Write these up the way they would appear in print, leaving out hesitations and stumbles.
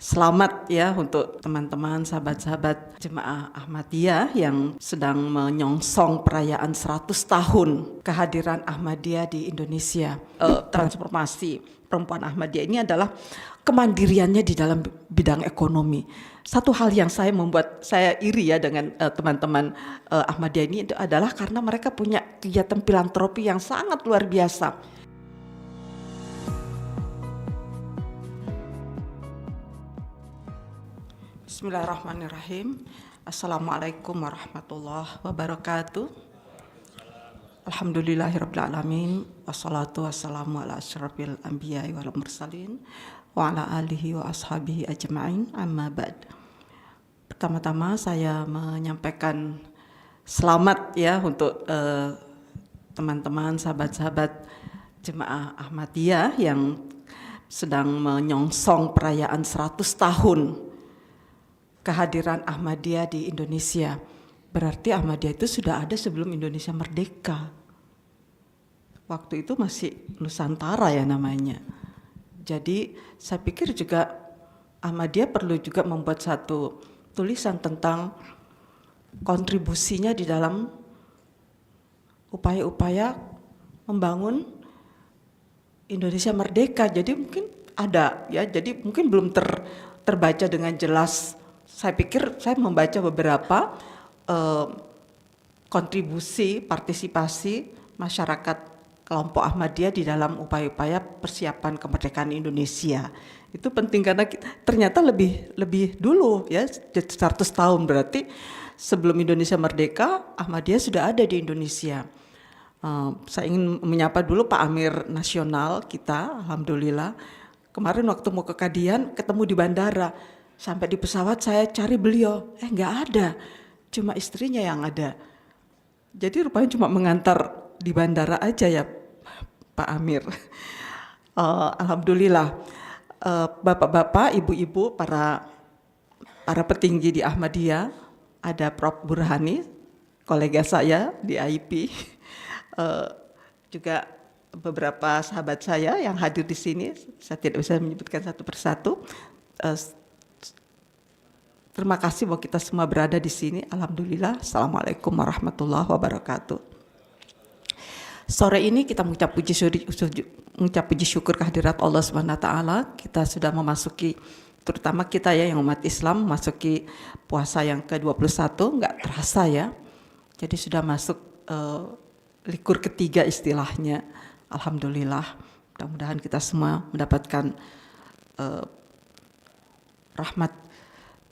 Selamat ya untuk teman-teman, sahabat-sahabat Jemaah Ahmadiyah yang sedang menyongsong perayaan 100 tahun kehadiran Ahmadiyah di Indonesia. Transformasi perempuan Ahmadiyah ini adalah kemandiriannya di dalam bidang ekonomi. Satu hal yang membuat saya iri ya dengan teman-teman Ahmadiyah ini adalah karena mereka punya kegiatan filantropi yang sangat luar biasa. Bismillahirrahmanirrahim. Assalamualaikum warahmatullahi wabarakatuh. Alhamdulillahirrabbilalamin. Wassalatu wassalamu ala asyrafil anbiya'i wal mursalin wa ala alihi wa ashabihi ajma'in, amma ba'd. Pertama-tama saya menyampaikan selamat ya untuk teman-teman, sahabat-sahabat Jemaah Ahmadiyah yang sedang menyongsong perayaan 100 tahun kehadiran Ahmadiyah di Indonesia. Berarti Ahmadiyah itu sudah ada sebelum Indonesia merdeka. Waktu itu masih Nusantara ya namanya. Jadi saya pikir juga Ahmadiyah perlu juga membuat satu tulisan tentang kontribusinya di dalam upaya-upaya membangun Indonesia merdeka. Jadi mungkin ada ya, jadi mungkin belum terbaca dengan jelas. Saya pikir saya membaca beberapa kontribusi partisipasi masyarakat kelompok Ahmadiyah di dalam upaya-upaya persiapan kemerdekaan Indonesia. Itu penting karena ternyata lebih dulu ya, 100 tahun berarti sebelum Indonesia merdeka Ahmadiyah sudah ada di Indonesia. Saya ingin menyapa dulu Pak Amir Nasional kita, alhamdulillah. Kemarin waktu mau ke Kadian ketemu di bandara. Sampai di pesawat saya cari beliau, nggak ada, cuma istrinya yang ada. Jadi rupanya cuma mengantar di bandara aja ya Pak Amir. Alhamdulillah, bapak-bapak, ibu-ibu, para petinggi di Ahmadiyah, ada Prof. Burhani, kolega saya di IP, juga beberapa sahabat saya yang hadir di sini. Saya tidak bisa menyebutkan satu persatu. Terima kasih bahwa kita semua berada di sini. Alhamdulillah. Assalamualaikum warahmatullahi wabarakatuh. Sore ini kita mengucap puji syukur kehadirat Allah SWT. Kita sudah memasuki, terutama kita ya yang umat Islam, memasuki puasa yang ke-21, nggak terasa ya. Jadi sudah masuk likur ketiga istilahnya. Alhamdulillah. Mudah-mudahan kita semua mendapatkan rahmat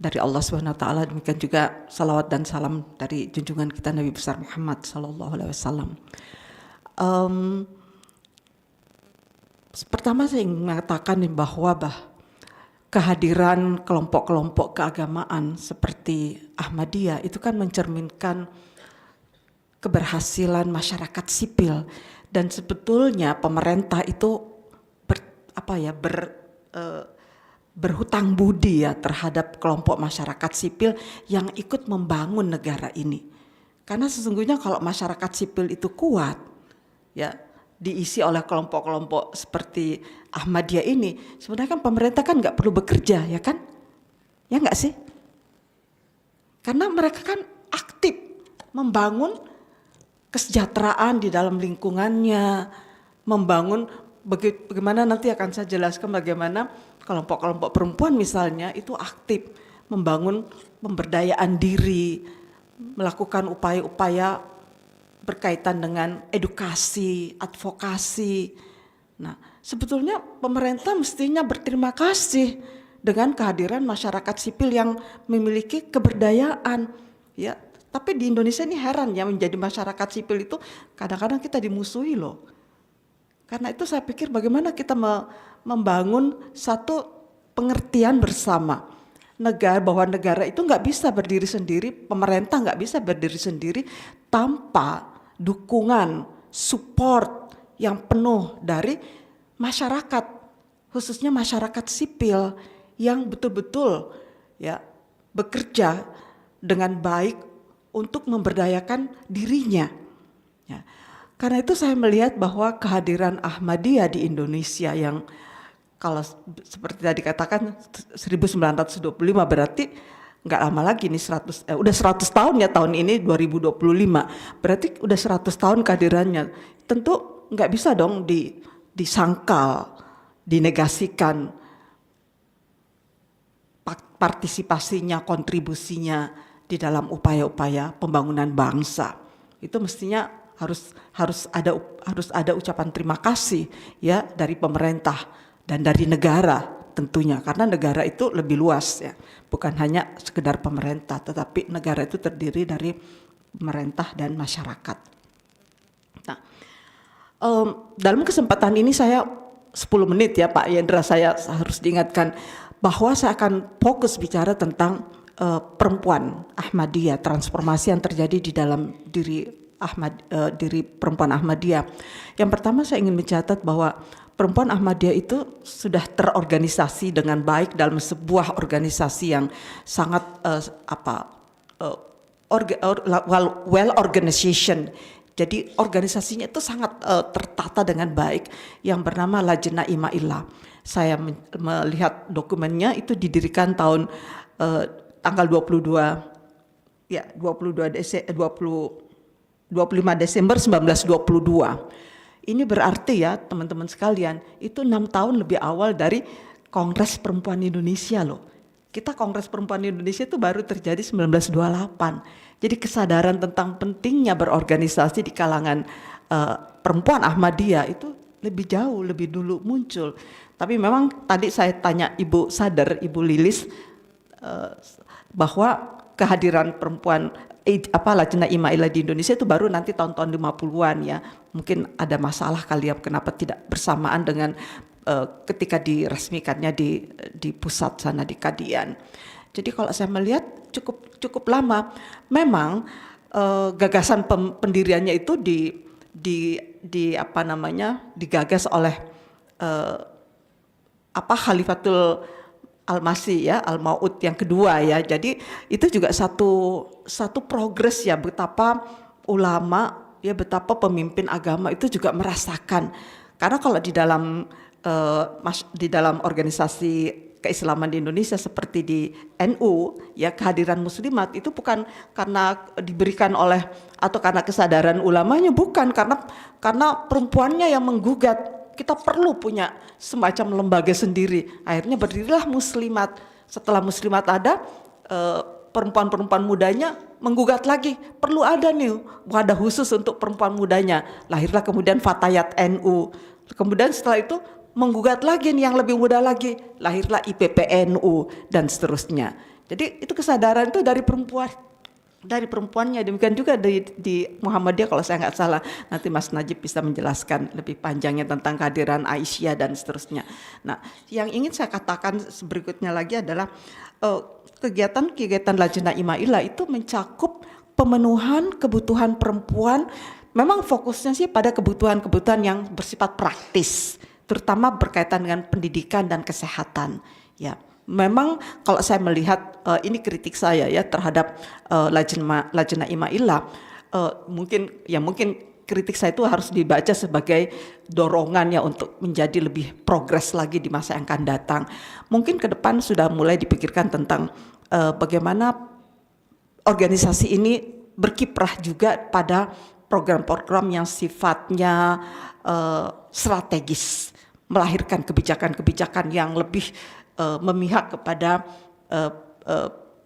dari Allah SWT. Demikian juga salawat dan salam dari junjungan kita Nabi besar Muhammad SAW. Pertama saya ingin mengatakan bahwa kehadiran kelompok-kelompok keagamaan seperti Ahmadiyah itu kan mencerminkan keberhasilan masyarakat sipil, dan sebetulnya pemerintah itu berhutang budi ya terhadap kelompok masyarakat sipil yang ikut membangun negara ini. Karena sesungguhnya kalau masyarakat sipil itu kuat ya, diisi oleh kelompok-kelompok seperti Ahmadiyah ini, sebenarnya kan pemerintah kan nggak perlu bekerja ya kan? Ya nggak sih? Karena mereka kan aktif membangun kesejahteraan di dalam lingkungannya, membangun bagaimana nanti akan saya jelaskan bagaimana kelompok-kelompok perempuan misalnya itu aktif membangun pemberdayaan diri, melakukan upaya-upaya berkaitan dengan edukasi, advokasi. Nah, sebetulnya pemerintah mestinya berterima kasih dengan kehadiran masyarakat sipil yang memiliki keberdayaan. Ya, tapi di Indonesia ini heran ya, menjadi masyarakat sipil itu kadang-kadang kita dimusuhi loh. Karena itu saya pikir bagaimana kita membangun satu pengertian bersama bahwa negara itu nggak bisa berdiri sendiri, pemerintah nggak bisa berdiri sendiri tanpa dukungan, support yang penuh dari masyarakat, khususnya masyarakat sipil yang betul-betul ya bekerja dengan baik untuk memberdayakan dirinya. Ya. Karena itu saya melihat bahwa kehadiran Ahmadiyah di Indonesia yang Kalau seperti tadi katakan 1925 berarti nggak lama lagi nih udah 100 tahun ya tahun ini 2025. Berarti udah 100 tahun kehadirannya. Tentu nggak bisa dong disangkal, dinegasikan partisipasinya, kontribusinya di dalam upaya-upaya pembangunan bangsa. Itu mestinya harus ada ucapan terima kasih ya dari pemerintah dan dari negara tentunya, karena negara itu lebih luas ya, bukan hanya sekedar pemerintah, tetapi negara itu terdiri dari pemerintah dan masyarakat. Nah, dalam kesempatan ini saya 10 menit ya Pak Yendra, saya harus diingatkan bahwa saya akan fokus bicara tentang perempuan Ahmadiyah, transformasi yang terjadi di dalam diri perempuan Ahmadiyah. Yang pertama saya ingin mencatat bahwa perempuan Ahmadiyah itu sudah terorganisasi dengan baik dalam sebuah organisasi yang sangat well organization. Jadi organisasinya itu sangat tertata dengan baik yang bernama Lajnah Imailah. Saya melihat dokumennya itu didirikan tahun tanggal 25 Desember 1922. Ini berarti ya teman-teman sekalian, itu 6 tahun lebih awal dari Kongres Perempuan Indonesia loh. Kita Kongres Perempuan Indonesia itu baru terjadi 1928. Jadi kesadaran tentang pentingnya berorganisasi di kalangan perempuan Ahmadiyah itu lebih jauh, lebih dulu muncul. Tapi memang tadi saya tanya Ibu Sadar, Ibu Lilis, bahwa kehadiran perempuan Lajnah Imailah di Indonesia itu baru nanti tahun-tahun 50-an ya. Mungkin ada masalah kali ya kenapa tidak bersamaan dengan ketika diresmikannya di pusat sana di Kadian. Jadi kalau saya melihat cukup lama. Memang gagasan pendiriannya itu digagas oleh Khalifatul Al-Masih ya, Al-Maud yang kedua ya. Jadi itu juga satu progres ya, betapa ulama ya, betapa pemimpin agama itu juga merasakan. Karena kalau di dalam organisasi keislaman di Indonesia seperti di NU ya, kehadiran muslimat itu bukan karena diberikan oleh atau karena kesadaran ulamanya, bukan, karena perempuannya yang menggugat. Kita perlu punya semacam lembaga sendiri. Akhirnya berdirilah muslimat. Setelah muslimat ada, perempuan-perempuan mudanya menggugat lagi. Perlu ada nih wadah khusus untuk perempuan mudanya. Lahirlah kemudian Fatayat NU. Kemudian setelah itu menggugat lagi nih yang lebih muda lagi. Lahirlah IPPNU dan seterusnya. Jadi itu kesadaran itu dari perempuan. Dari perempuannya. Demikian juga di Muhammadiyah kalau saya nggak salah, nanti Mas Najib bisa menjelaskan lebih panjangnya tentang kehadiran Aisyah dan seterusnya. Nah, yang ingin saya katakan berikutnya lagi adalah kegiatan Lajnah Imailah itu mencakup pemenuhan kebutuhan perempuan. Memang fokusnya sih pada kebutuhan-kebutuhan yang bersifat praktis, terutama berkaitan dengan pendidikan dan kesehatan ya. Memang kalau saya melihat ini kritik saya ya terhadap Lajnah Imailah, mungkin kritik saya itu harus dibaca sebagai dorongan ya untuk menjadi lebih progres lagi di masa yang akan datang. Mungkin ke depan sudah mulai dipikirkan tentang bagaimana organisasi ini berkiprah juga pada program-program yang sifatnya strategis, melahirkan kebijakan-kebijakan yang lebih memihak kepada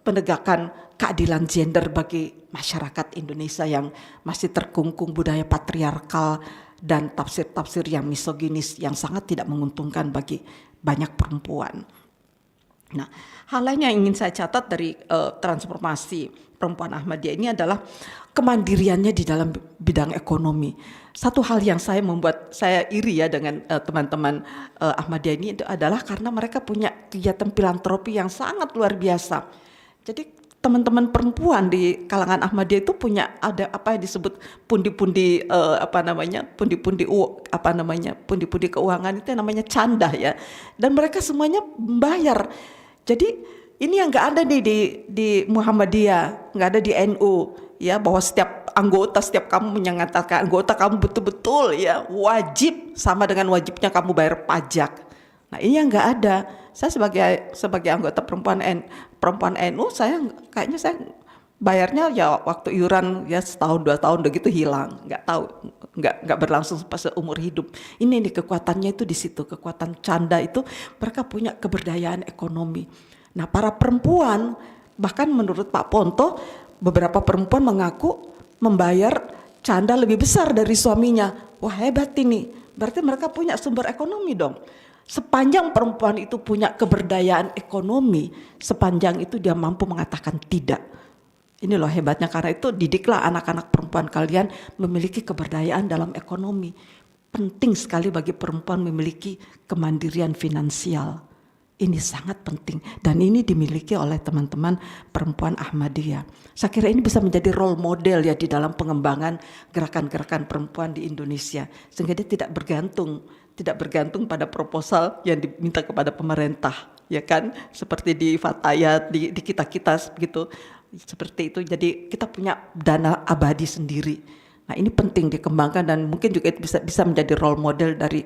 penegakan keadilan gender bagi masyarakat Indonesia yang masih terkungkung budaya patriarkal dan tafsir-tafsir yang misoginis yang sangat tidak menguntungkan bagi banyak perempuan. Nah, hal lain yang ingin saya catat dari transformasi perempuan Ahmadiyah ini adalah kemandiriannya di dalam bidang ekonomi. Satu hal yang membuat saya iri ya dengan teman-teman Ahmadiyah ini adalah karena mereka punya kegiatan filantropi yang sangat luar biasa. Jadi teman-teman perempuan di kalangan Ahmadiyah itu punya ada apa yang disebut pundi-pundi pundi-pundi keuangan, itu yang namanya candah ya. Dan mereka semuanya membayar. Jadi ini yang nggak ada nih di Muhammadiyah, nggak ada di NU ya, bahwa setiap kamu menyatakan anggota kamu betul-betul ya wajib sama dengan wajibnya kamu bayar pajak. Nah ini yang nggak ada. Saya sebagai anggota perempuan NU, kayaknya saya bayarnya ya waktu iuran ya setahun 2 tahun udah gitu hilang, nggak tahu, nggak berlangsung pas seumur hidup. Ini nih kekuatannya itu di situ, kekuatan canda itu mereka punya keberdayaan ekonomi. Nah para perempuan, bahkan menurut Pak Ponto, beberapa perempuan mengaku membayar canda lebih besar dari suaminya. Wah hebat ini, berarti mereka punya sumber ekonomi dong. Sepanjang perempuan itu punya keberdayaan ekonomi, sepanjang itu dia mampu mengatakan tidak. Ini loh hebatnya, karena itu didiklah anak-anak perempuan kalian memiliki keberdayaan dalam ekonomi. Penting sekali bagi perempuan memiliki kemandirian finansial. Ini sangat penting dan ini dimiliki oleh teman-teman perempuan Ahmadiyah. Saya kira ini bisa menjadi role model ya di dalam pengembangan gerakan-gerakan perempuan di Indonesia. Sehingga dia tidak bergantung pada proposal yang diminta kepada pemerintah, ya kan? Seperti di Fatayat, di kita-kita begitu. Seperti itu. Jadi kita punya dana abadi sendiri. Nah, ini penting dikembangkan dan mungkin juga itu bisa menjadi role model dari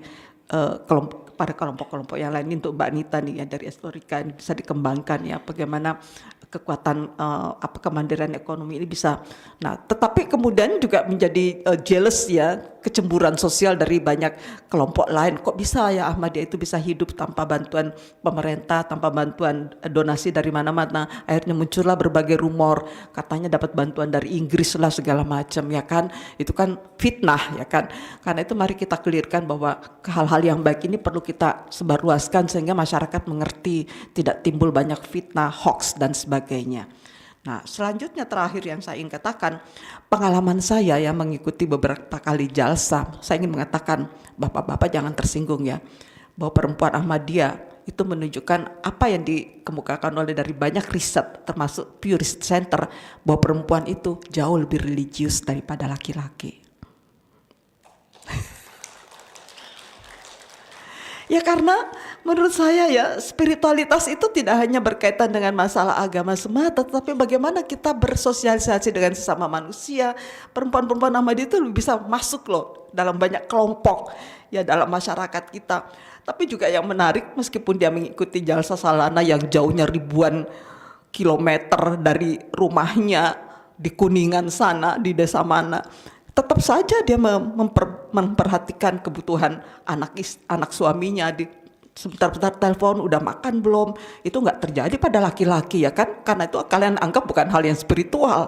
pada kelompok-kelompok yang lain. Untuk Mbak Nita nih ya dari Estorika ini bisa dikembangkan ya bagaimana kekuatan kemandirian ekonomi ini bisa. Nah, tetapi kemudian juga menjadi jealous ya, kecemburuan sosial dari banyak kelompok lain. Kok bisa ya Ahmadiyah itu bisa hidup tanpa bantuan pemerintah, tanpa bantuan donasi dari mana-mana. Akhirnya muncullah berbagai rumor, katanya dapat bantuan dari Inggris lah segala macam ya kan. Itu kan fitnah ya kan. Karena itu mari kita clearkan bahwa hal-hal yang baik ini perlu kita sebarluaskan sehingga masyarakat mengerti, tidak timbul banyak fitnah, hoax dan sebagainya. Nah, selanjutnya terakhir yang saya ingin katakan, pengalaman saya yang mengikuti beberapa kali jalsa, saya ingin mengatakan, bapak-bapak jangan tersinggung ya, bahwa perempuan Ahmadiyah itu menunjukkan apa yang dikemukakan oleh dari banyak riset, termasuk Pew Research Center, bahwa perempuan itu jauh lebih religius daripada laki-laki. Ya karena menurut saya ya spiritualitas itu tidak hanya berkaitan dengan masalah agama semata, tetapi bagaimana kita bersosialisasi dengan sesama manusia. Perempuan-perempuan Ahmadiyah itu bisa masuk loh dalam banyak kelompok ya dalam masyarakat kita. Tapi juga yang menarik, meskipun dia mengikuti jalsa salana yang jauhnya ribuan kilometer dari rumahnya di Kuningan sana, di desa mana, tetap saja dia memperhatikan kebutuhan anak suaminya. Sebentar-bentar telepon, udah makan belum? Itu nggak terjadi pada laki-laki ya kan? Karena itu kalian anggap bukan hal yang spiritual.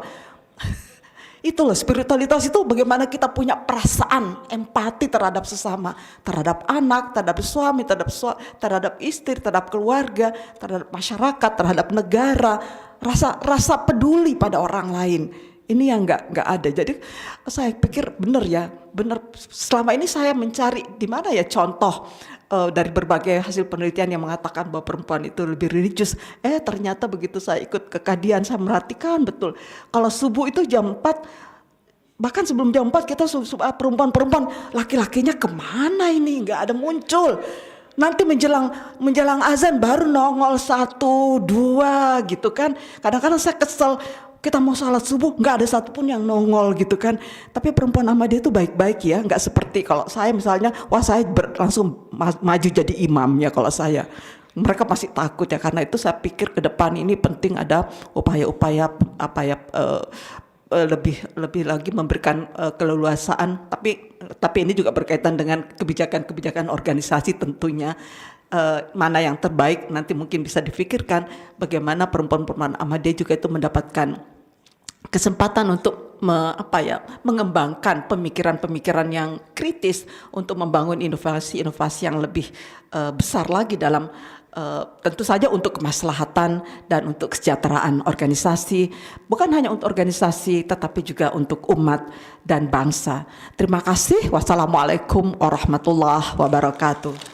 Itu loh, spiritualitas itu bagaimana kita punya perasaan empati terhadap sesama, terhadap anak, terhadap suami, terhadap istri, terhadap keluarga, terhadap masyarakat, terhadap negara, rasa peduli pada orang lain. Ini yang nggak ada. Jadi saya pikir benar ya, benar. Selama ini saya mencari di mana ya contoh dari berbagai hasil penelitian yang mengatakan bahwa perempuan itu lebih religius. Ternyata begitu saya ikut ke Kadian, saya merhatikan betul. Kalau subuh itu jam 4, bahkan sebelum jam 4 kita perempuan-perempuan, laki-lakinya kemana ini? Nggak ada muncul. Nanti menjelang azan baru nongol 1, 2 gitu kan. Kadang-kadang saya kesel. Kita mau salat subuh nggak ada satupun yang nongol gitu kan. Tapi perempuan Ahmadiyah itu baik-baik ya, nggak seperti kalau saya misalnya, saya langsung maju jadi imam ya kalau saya. Mereka masih takut ya, karena itu saya pikir ke depan ini penting ada upaya-upaya lebih lagi memberikan keleluasaan. Tapi ini juga berkaitan dengan kebijakan-kebijakan organisasi tentunya. Mana yang terbaik nanti mungkin bisa difikirkan bagaimana perempuan-perempuan Ahmadiyah juga itu mendapatkan kesempatan untuk mengembangkan pemikiran-pemikiran yang kritis untuk membangun inovasi-inovasi yang lebih besar lagi dalam tentu saja untuk kemaslahatan dan untuk kesejahteraan organisasi, bukan hanya untuk organisasi tetapi juga untuk umat dan bangsa. Terima kasih. Wassalamualaikum warahmatullahi wabarakatuh.